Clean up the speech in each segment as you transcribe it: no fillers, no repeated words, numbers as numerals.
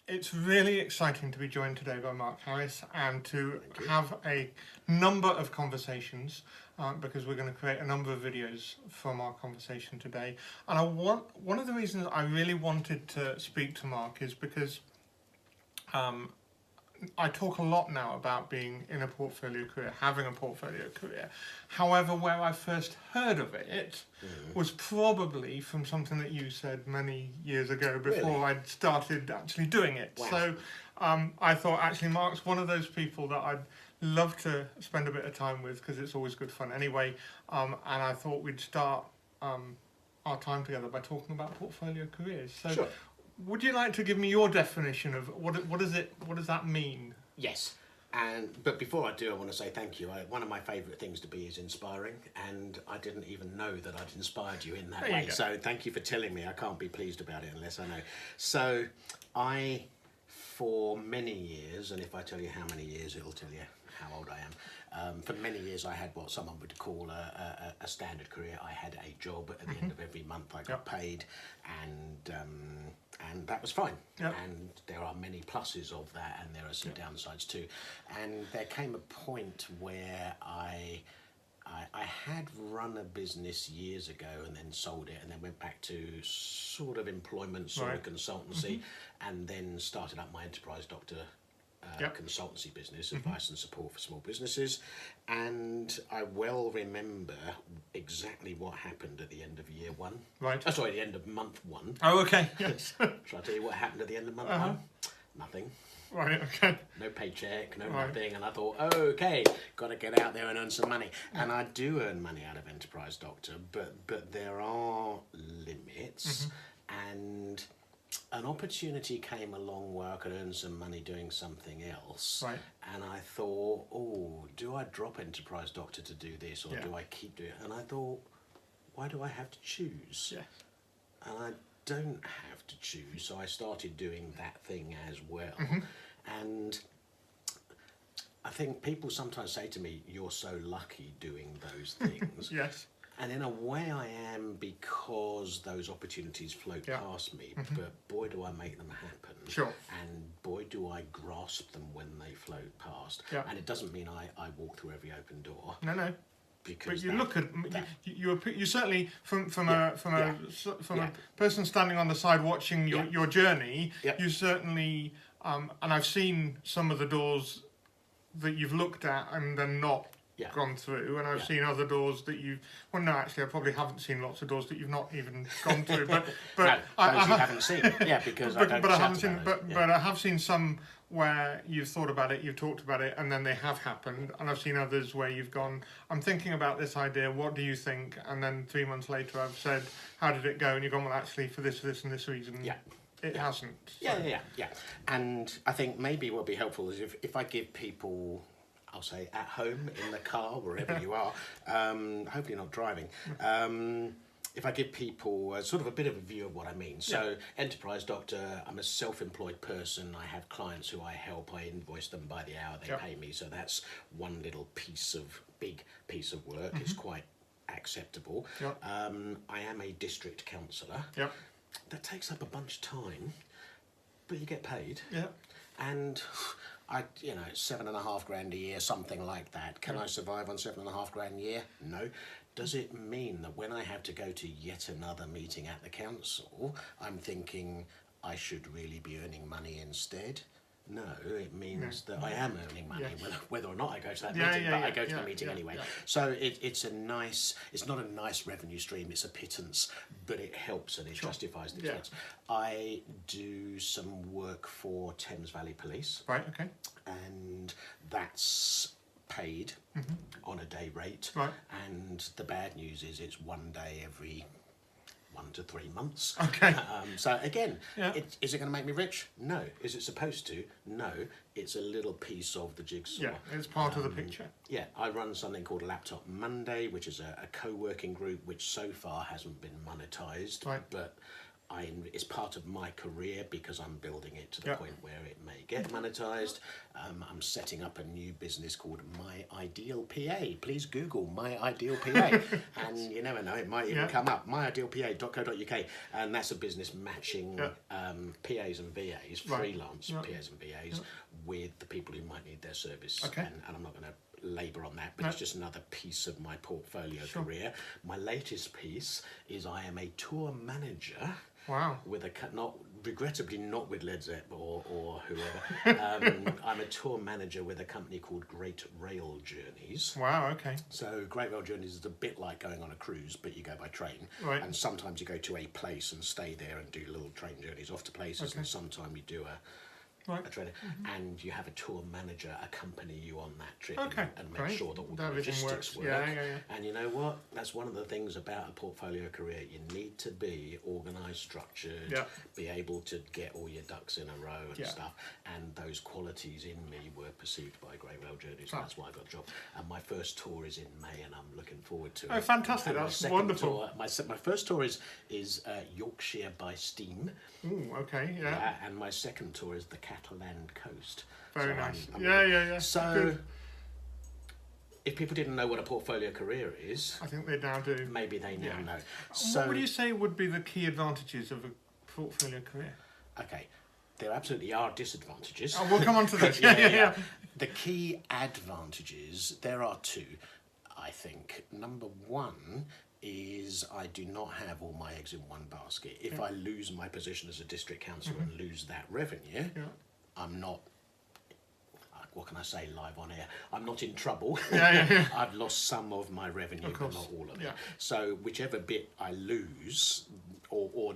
It's really exciting to be joined today by Mark Harris and to have a number of conversations because we're going to create a number of videos from our conversation today. And one of the reasons I really wanted to speak to Mark is because I talk a lot now about being in a portfolio career, having a portfolio career. However, where I first heard of it was probably from something that you said many years ago before I'd started actually doing it. Wow. So I thought actually Mark's one of those people that I'd love to spend a bit of time with because it's always good fun anyway. And I thought we'd start our time together by talking about portfolio careers. So. Sure. Would you like to give me your definition of what does that mean? Yes, but before I do, I want to say thank you. One of my favourite things to be is inspiring, and I didn't even know that I'd inspired you in that There you way. go. So thank you for telling me. I can't be pleased about it unless I know. So I, for many years, and if I tell you how many years, it'll tell you how old I am. For many years, I had what someone would call a standard career. I had a job at the end of every month. I got paid, and that was fine. Yep. And there are many pluses of that, and there are some downsides too. And there came a point where I had run a business years ago and then sold it, and then went back to sort of employment, sort of consultancy, and then started up my Enterprise Doctor consultancy business, advice and support for small businesses. And I well remember exactly what happened at the end of year one. Right. Oh, sorry, the end of month one. Oh, okay. Yes. Shall I tell you what happened at the end of month one? Nothing. Right. Okay. No paycheck, no Right. nothing. And I thought, oh, okay, got to get out there and earn some money. And I do earn money out of Enterprise Doctor, but there are limits. And an opportunity came along where I could earn some money doing something else. Right. And I thought, oh, do I drop Enterprise Doctor to do this, or Yeah. do I keep doing it? And I thought, why do I have to choose? Yeah. And I don't have to choose, so I started doing that thing as well. And I think people sometimes say to me, you're so lucky doing those things. Yes. And in a way I am, because those opportunities float past me, but boy do I make them happen. Sure. And boy do I grasp them when they float past. Yeah. And it doesn't mean I walk through every open door. No. Because But you look at you certainly from Yeah. a person standing on the side watching your journey. Yep. You certainly and I've seen some of the doors that you've looked at and then not gone through, and I've seen other doors that you've. Well, no, actually, I probably haven't seen lots of doors that you've not even gone through. But no, I those you haven't seen. Yeah, because I don't but I chat haven't seen. about But those. but I have seen some where you've thought about it, you've talked about it, and then they have happened. And I've seen others where you've gone, I'm thinking about this idea. What do you think? And then 3 months later, I've said, how did it go? And you've gone, well, actually, for this, and this reason, it hasn't. So. Yeah. And I think maybe what would be helpful is if I give people, I'll say at home, in the car, wherever you are, hopefully not driving, if I give people sort of a bit of a view of what I mean. So Enterprise Doctor, I'm a self-employed person. I have clients who I help. I invoice them by the hour. They pay me. So that's one little big piece of work. It's quite acceptable. I am a district councillor. That takes up a bunch of time, but you get paid. And it's $7,500 a year, something like that. Can I survive on $7,500 a year? No. Does it mean that when I have to go to yet another meeting at the council, I'm thinking I should really be earning money instead? No, it means that I am earning money, whether or not I go to that meeting, but I go to the meeting anyway. So it's not a nice revenue stream, it's a pittance, but it helps and it justifies the expense. I do some work for Thames Valley Police. Right. Okay. And that's paid on a day rate. Right. And the bad news is it's one day every 1 to 3 months. Okay. So again, is it going to make me rich? No. Is it supposed to? No. It's a little piece of the jigsaw. Yeah, it's part of the picture. Yeah, I run something called Laptop Monday, which is a co-working group which so far hasn't been monetised. Right. But it's part of my career because I'm building it to the Yeah. point where it may get monetized. I'm setting up a new business called My Ideal PA. Please Google My Ideal PA, and you never know, it might even Yeah. come up. myIdealPA.co.uk, and that's a business matching Yeah. PAs and VAs, Right. freelance Yeah. PAs and VAs, with the people who might need their service. Okay. And I'm not going to labour on that, but No. it's just another piece of my portfolio Sure. career. My latest piece is I am a tour manager Wow. with regrettably not with Led Zepp or whoever. I'm a tour manager with a company called Great Rail Journeys. Wow. Okay. So Great Rail Journeys is a bit like going on a cruise, but you go by train. Right. And sometimes you go to a place and stay there and do little train journeys off to places, Okay. and sometimes you do Right. a train, and you have a tour manager accompany you on that trip Okay, and make great. sure that all That the everything logistics works. work. Yeah. And you know what? That's one of the things about a portfolio career. You need to be organised, structured, Yeah. be able to get all your ducks in a row and Yeah. stuff. And those qualities in me were perceived by Great Rail Journeys. Ah. And that's why I got a job. And my first tour is in May, and I'm looking forward to Oh, it. fantastic. And my That's second wonderful. Tour, my first tour is Yorkshire by Steam. Ooh, okay. Yeah. And my second tour is the Catalan coast. Very So nice. I'm Yeah. So, Good. if people didn't know what a portfolio career is, I think they now do. maybe they now Yeah. know. What So, would you say would be the key advantages of a portfolio career? okay, there absolutely are disadvantages. Oh, we'll come on to this. Yeah. The key advantages, there are two, I think. Number one is I do not have all my eggs in one basket. If I lose my position as a district councillor and lose that revenue, Yeah. I'm not, what can I say live on air? I'm not in trouble. Yeah. I've lost some of my revenue, Of but course. not all of it. Yeah. So whichever bit I lose or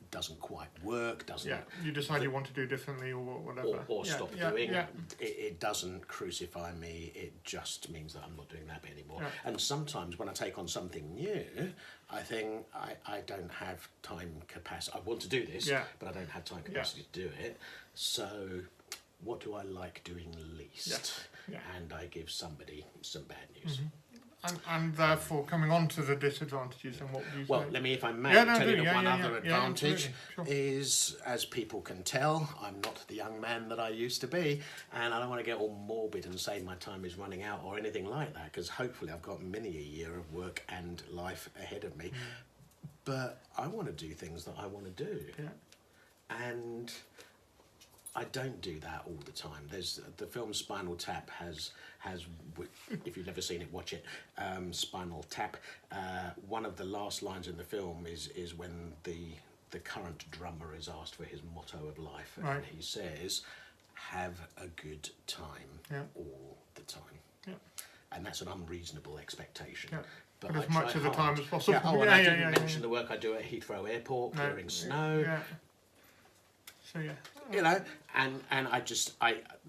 doesn't quite work, doesn't Yeah. You decide you want to do differently or whatever. or Yeah, stop yeah, doing, Yeah. it doesn't crucify me. It just means that I'm not doing that bit anymore. Yeah. And sometimes when I take on something new, I think I don't have time capacity. I want to do this, Yeah. but I don't have time capacity to do it. So what do I like doing least? Yeah. And I give somebody some bad news. And therefore, coming on to the disadvantages, and what would you Well, say? let me, if I may, Yeah, no, tell you do. that Yeah, one yeah, other yeah. Yeah, advantage absolutely. Sure. is, as people can tell, I'm not the young man that I used to be, and I don't want to get all morbid and say my time is running out or anything like that, because hopefully I've got many a year of work and life ahead of me. But I want to do things that I want to do, Yeah. and I don't do that all the time. There's the film Spinal Tap has if you've never seen it, watch it. Spinal Tap. One of the last lines in the film is when the current drummer is asked for his motto of life, Right. and he says, "Have a good time Yeah. all the time." Yeah. And that's an unreasonable expectation. Yeah. But But I as much try of the hard. time as possible. Yeah, oh, and Yeah, I yeah, didn't yeah, mention yeah. the work I do at Heathrow Airport, No, clearing snow. Yeah. So yeah. You know, and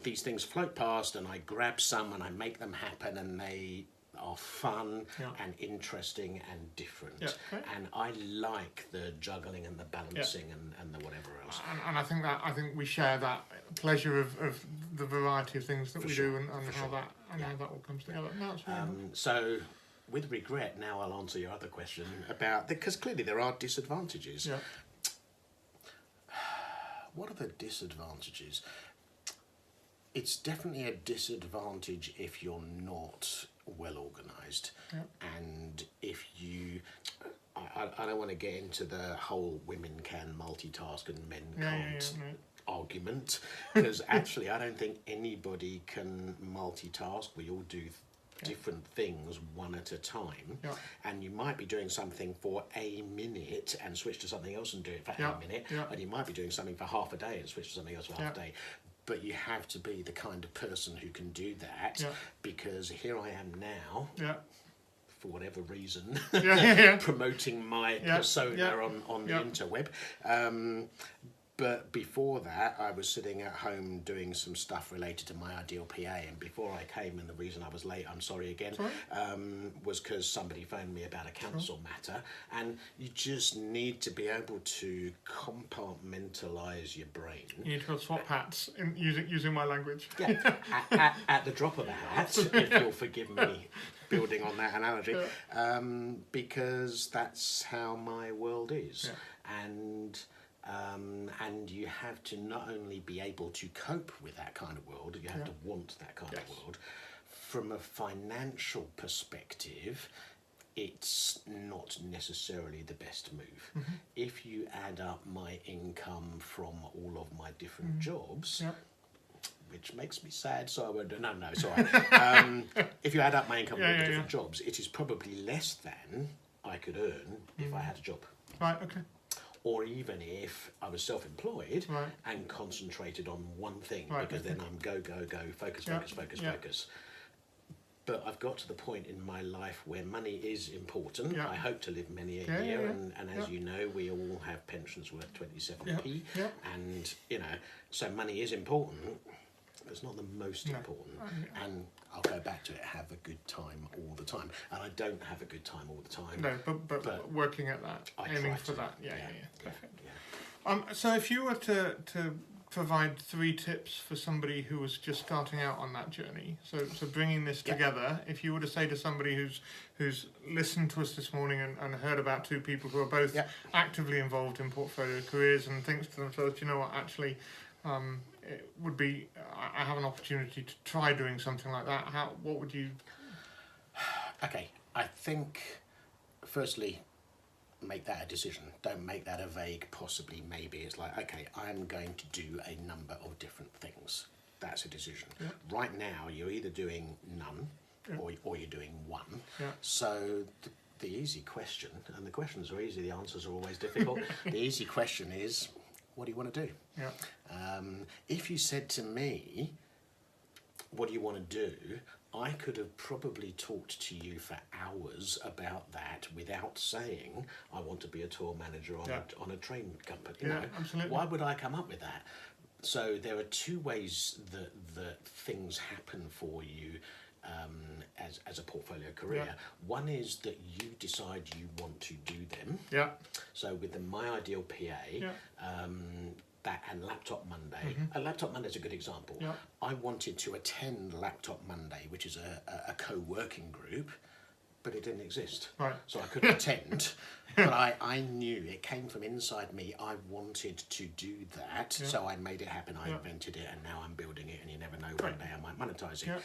these things float past, and I grab some and I make them happen, and they are fun Yeah. and interesting and different. Yeah, okay. And I like the juggling and the balancing and the whatever else. And I think we share that pleasure of the variety of things that For we sure, do and for how sure. that how that all comes together. No, it's really nice. So, with regret, now I'll answer your other question about, because clearly there are disadvantages. Yeah. What are the disadvantages? It's definitely a disadvantage if you're not well organised, Yeah. and if you. I don't want to get into the whole women can multitask and men can't No. argument, because actually I don't think anybody can multitask. We all do different things one at a time, Yeah. and you might be doing something for a minute and switch to something else and do it for Yeah, a minute, yeah. and you might be doing something for half a day and switch to something else for half a day. But you have to be the kind of person who can do that, Yeah. because here I am now, Yeah. for whatever reason, Yeah. promoting my Yeah, persona yeah, on the yeah. interweb. But before that, I was sitting at home doing some stuff related to My Ideal PA. And before I came, and the reason I was late, I'm sorry again, was because somebody phoned me about a council matter. And you just need to be able to compartmentalise your brain. You need to swap hats using my language. Yeah, at the drop of a hat, if you'll forgive me building on that analogy, because that's how my world is. And you have to not only be able to cope with that kind of world, you have to want that kind of world. From a financial perspective, it's not necessarily the best move. If you add up my income from all of my different jobs, which makes me sad, so I won't do. No, sorry. If you add up my income from all the different jobs, it is probably less than I could earn if I had a job. Right, okay. Or even if I was self-employed and concentrated on one thing, because then I'm go, focus. But I've got to the point in my life where money is important. I hope to live many a year, and as you know, we all have pensions worth 27p, and so money is important. It's not the most important, and I'll go back to it. Have a good time all the time, and I don't have a good time all the time. No, but working at that, aiming for that. Perfect. Yeah. So if you were to provide 3 tips for somebody who was just starting out on that journey, so bringing this together, if you were to say to somebody who's listened to us this morning and heard about 2 people who are both actively involved in portfolio careers and thinks to themselves, you know what, actually, it would be, I have an opportunity to try doing something like that. What would you? Okay, I think firstly, make that a decision. Don't make that a vague possibly, maybe. It's like, okay, I'm going to do a number of different things. That's a decision. Right now, you're either doing none or you're doing one. So the easy question, and the questions are easy, the answers are always difficult. The easy question is, what do you want to do? If you said to me, what do you want to do? I could have probably talked to you for hours about that without saying I want to be a tour manager on a train company. Absolutely. Why would I come up with that? So there are 2 ways that things happen for you as a portfolio career. One is that you decide you want to do them. So with the My Ideal PA, that and Laptop Monday. Laptop Monday is a good example. I wanted to attend Laptop Monday, which is a co-working group, but it didn't exist. So I couldn't attend. But I knew it came from inside me. I wanted to do that, so I made it happen. I invented it, and now I'm building it, and you never know, one day I might monetize it.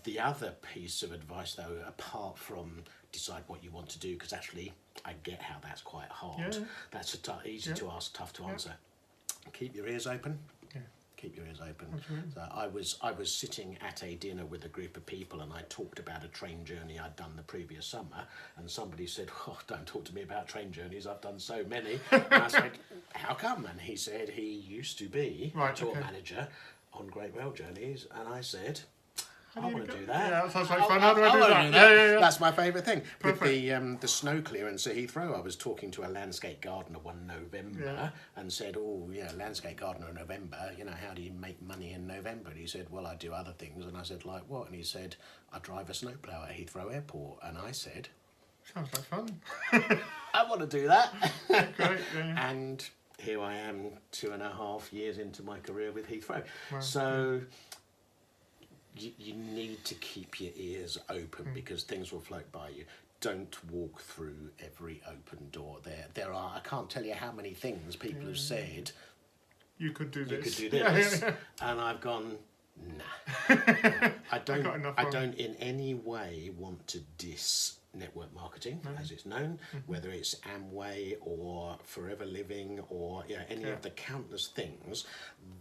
The other piece of advice, though, apart from decide what you want to do, because actually I get how that's quite hard. That's easy to ask, tough to answer. Keep your ears open. Keep your ears open. So I was sitting at a dinner with a group of people, and I talked about a train journey I'd done the previous summer, and somebody said, "Oh, don't talk to me about train journeys. I've done so many." And I said, "How come?" And he said he used to be a tour manager on Great Rail journeys, and I said, I want to do that. Yeah, that sounds like fun. How do I do that? That's my favourite thing. Perfect. With the snow clearance at Heathrow, I was talking to a landscape gardener one November and said, landscape gardener in November, how do you make money in November? And he said, well, I do other things. And I said, like what? And he said, I drive a snowplow at Heathrow Airport. And I said, sounds like fun. I want to do that. Great, And here I am 2.5 years into my career with Heathrow. So you need to keep your ears open because things will float by you. Don't walk through every open door. There are, I can't tell you how many things people have said, you could do this. You could do this. And I've gone, nah. I don't in any way want to diss network marketing, as it's known, whether it's Amway or Forever Living or any of the countless things.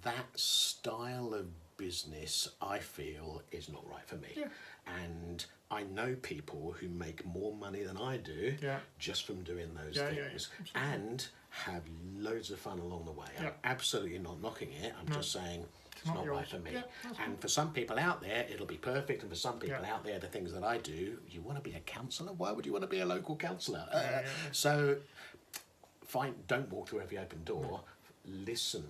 That style of business, I feel, is not right for me. And I know people who make more money than I do just from doing those things and have loads of fun along the way. I'm absolutely not knocking it. I'm just saying it's not right for me. And for some people out there, it'll be perfect. And for some people out there, the things that I do, you want to be a counsellor? Why would you want to be a local counsellor? So fine, don't walk through every open door. listen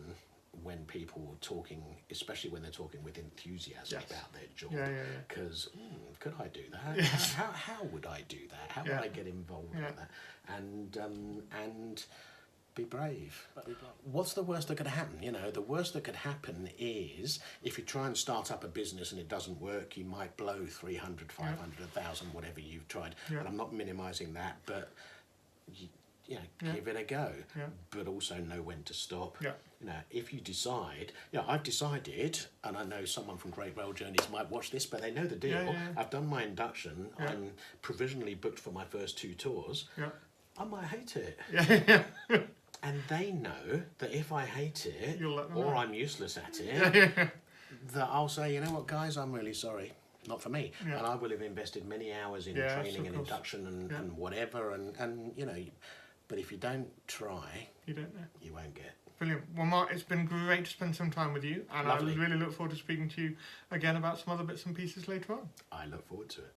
when people are talking, especially when they're talking with enthusiasm Yes. about their job. Yeah, yeah, yeah. Because could I do that? Yes. How would I do that? How Yeah. would I get involved Yeah. with that? And be brave. What's the worst that could happen? You know, the worst that could happen is if you try and start up a business and it doesn't work, you might blow 300, 500, 1,000, whatever you've tried. Yeah. And I'm not minimising that, but you know, Yeah. give it a go. Yeah. But also know when to stop. Yeah. You know, if you decide, I've decided, and I know someone from Great Rail Journeys might watch this, but they know the deal. Yeah, yeah. I've done my induction. Yeah. I'm provisionally booked for my first 2 tours. Yeah. I might hate it. Yeah. And they know that if I hate it, You'll let them or know. I'm useless at it, Yeah. that I'll say, you know what, guys, I'm really sorry. Not for me. Yeah. And I will have invested many hours in Yes, training of and course. induction and, Yeah. and whatever. And, you know, but if you don't try, You don't know. you won't get. Brilliant. Well, Mark, it's been great to spend some time with you, and Lovely. I really look forward to speaking to you again about some other bits and pieces later on. I look forward to it.